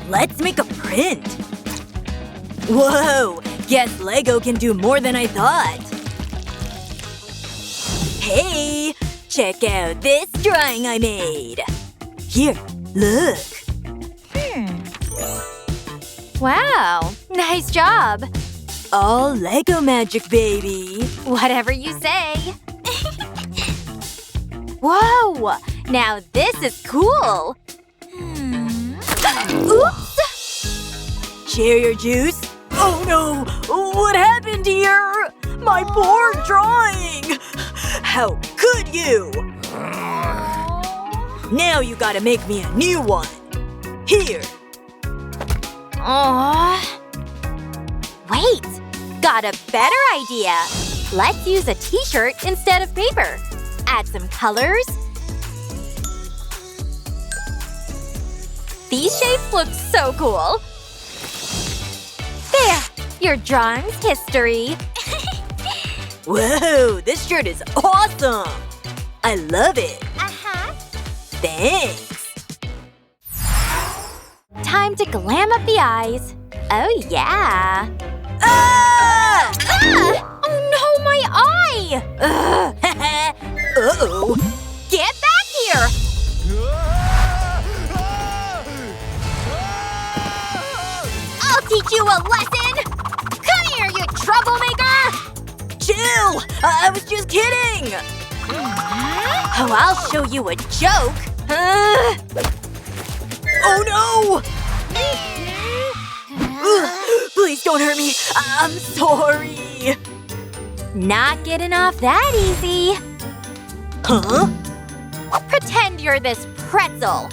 Let's make a print. Whoa! Guess Lego can do more than I thought. Hey! Check out this drawing I made. Here, look. Wow, nice job. All Lego magic, baby. Whatever you say. Whoa! Now this is cool. Oops! Share your juice? Oh no! What happened here? My poor drawing! How could you? Now you gotta make me a new one. Here. Aww. Wait! Got a better idea! Let's use a t-shirt instead of paper. Add some colors. These shapes look so cool. There! Your drawing's history. Whoa! This shirt is awesome! I love it! Thanks! Time to glam up the eyes. Oh yeah. Ah! Ah! Oh no, my eye! Uh-oh. Get back here! I'll teach you a lesson! Come here, you troublemaker! Chill! I was just kidding! Oh, I'll show you a joke! Oh no! Ugh, please don't hurt me. I'm sorry. Not getting off that easy. Huh? Pretend you're this pretzel.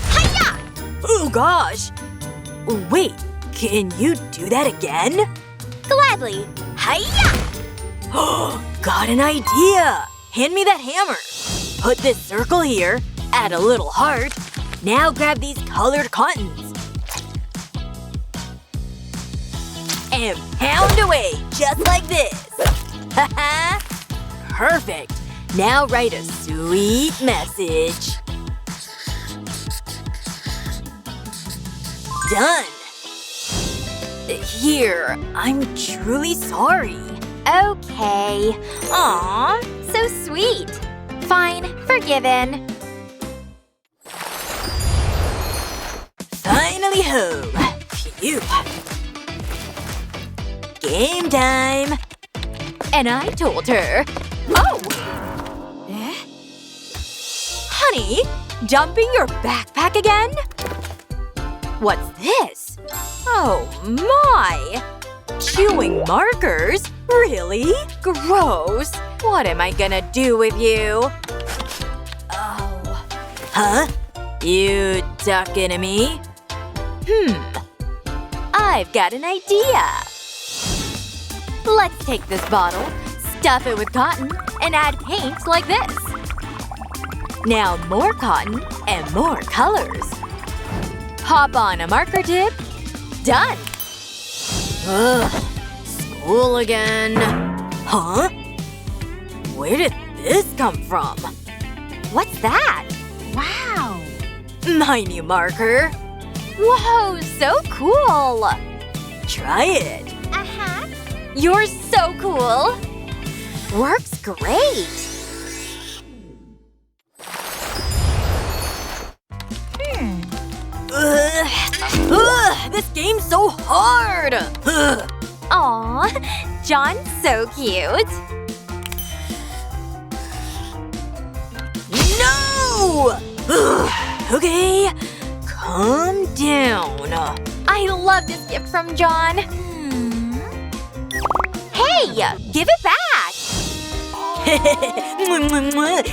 Hiya! Oh gosh. Wait, can you do that again? Gladly. Hiya! Got an idea! Hand me that hammer. Put this circle here, add a little heart. Now grab these colored cottons. And pound away, just like this. Haha! Perfect. Now write a sweet message. Done. Here, I'm truly sorry. Okay. Aw, so sweet. Fine, forgiven. Finally home. Phew. Game time. And I told her. Oh! Honey, dumping your backpack again? What's this? Oh my! Chewing markers? Really? Gross. What am I gonna do with you? Oh. Huh? You talking to me? I've got an idea. Let's take this bottle, stuff it with cotton, and add paint like this. Now more cotton and more colors. Pop on a marker tip. Done! Ugh. School again. Huh? Where did this come from? What's that? Wow. My new marker. Whoa, so cool! Try it. You're so cool! Works great! This game's so hard! Aw, John's so cute. No! Okay, calm down. I love this gift from John. Hey! Give it back!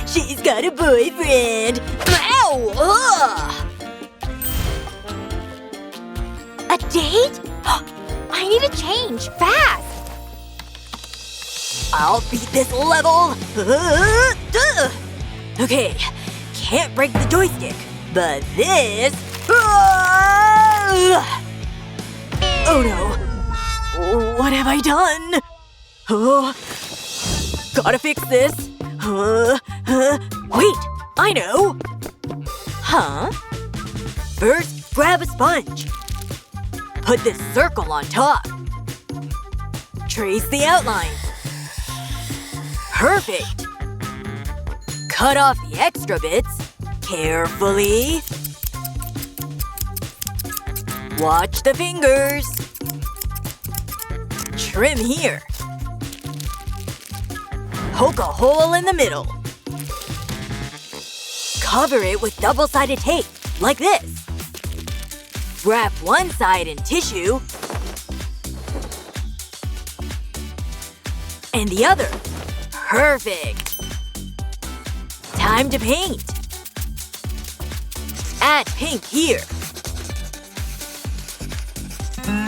She's got a boyfriend. Ow! Ugh. A date? I need to change, fast! I'll beat this level. Okay, can't break the joystick, but this… Oh no. What have I done? Oh, gotta fix this. Wait, I know. Huh? First, grab a sponge. Put this circle on top. Trace the outline. Perfect! Cut off the extra bits. Carefully. Watch the fingers. Trim here. Poke a hole in the middle. Cover it with double-sided tape, like this. Wrap one side in tissue and the other. Perfect! Time to paint. Add pink here.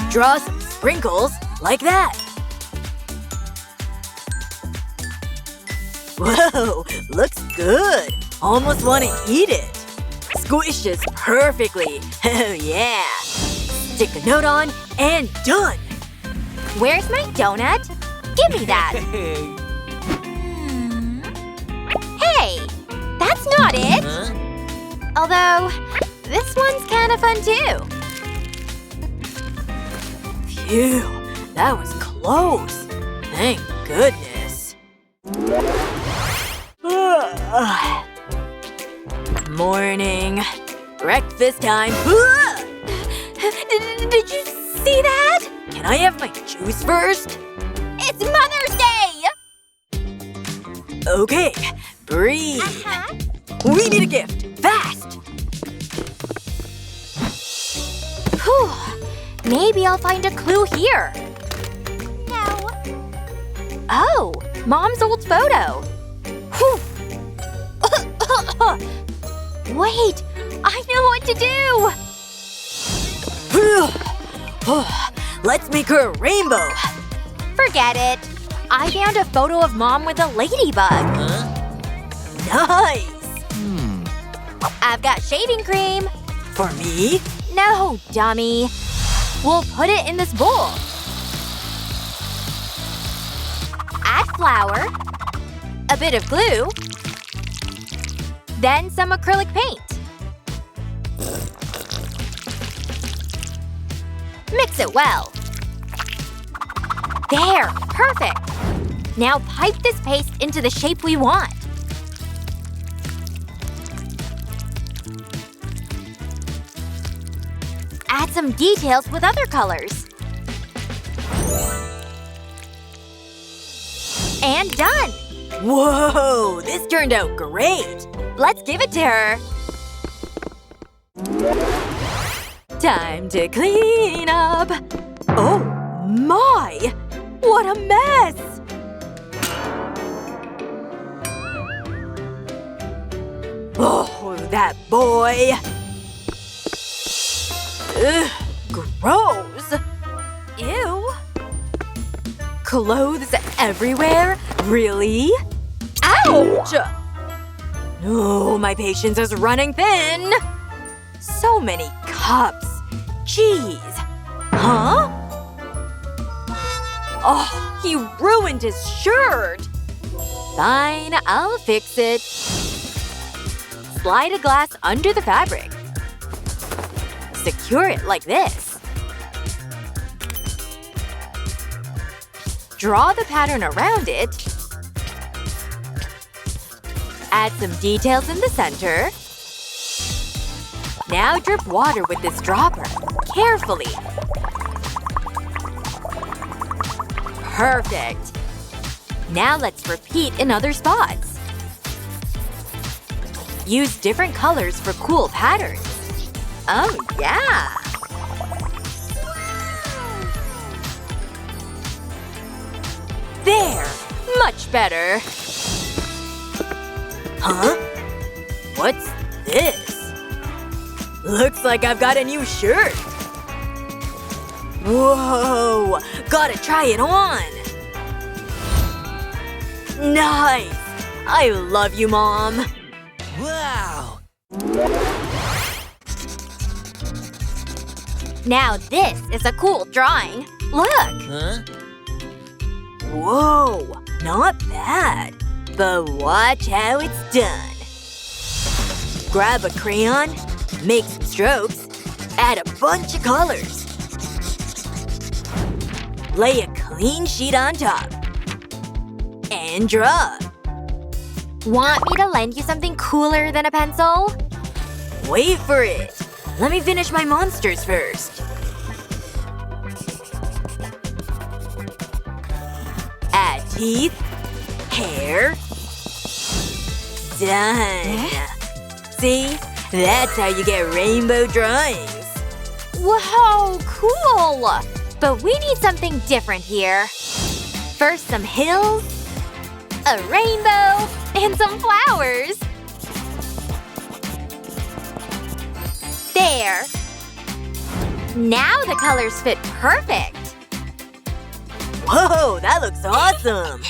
Draw some sprinkles, like that. Whoa, looks good. Almost want to eat it. Squish this perfectly. Oh yeah. Stick a note on and done. Where's my donut? Give me that. Hey, that's not it. Although, this one's kind of fun too. Phew, that was close. Thank goodness. Morning. Breakfast time. Did you see that? Can I have my juice first? It's Mother's Day! Okay, breathe. We need a gift, fast! Whew. Maybe I'll find a clue here. No. Oh, Mom's old photo. Whew. Wait, I know what to do! Let's make her a rainbow. Forget it. I found a photo of Mom with a ladybug. Nice! I've got shaving cream. For me? No, dummy. We'll put it in this bowl. Add flour. A bit of glue. Then some acrylic paint. Mix it well. There! Perfect! Now pipe this paste into the shape we want. Add some details with other colors. And done! Whoa, this turned out great. Let's give it to her. Time to clean up. Oh my! What a mess! Oh, that boy. Ugh, gross. Ew. Clothes everywhere? Really? Ouch! Oh, my patience is running thin. So many cups. Jeez. Huh? Oh, he ruined his shirt. Fine, I'll fix it. Slide a glass under the fabric. Secure it like this. Draw the pattern around it. Add some details in the center. Now drip water with this dropper. Carefully. Perfect. Now let's repeat in other spots. Use different colors for cool patterns. Oh, yeah! There! Much better! Huh? What's this? Looks like I've got a new shirt! Whoa! Gotta try it on! Nice! I love you, Mom! Wow! Now this is a cool drawing. Look! Huh? Whoa! Not bad. But watch how it's done. Grab a crayon, make some strokes, Add a bunch of colors. Lay a clean sheet on top. And draw. Want me to lend you something cooler than a pencil? Wait for it. Let me finish my monsters first. Add teeth. Hair. Done. See? That's how you get rainbow drawings. Whoa, cool! But we need something different here. First some hills, a rainbow, and some flowers. There. Now the colors fit perfect. Whoa, that looks awesome!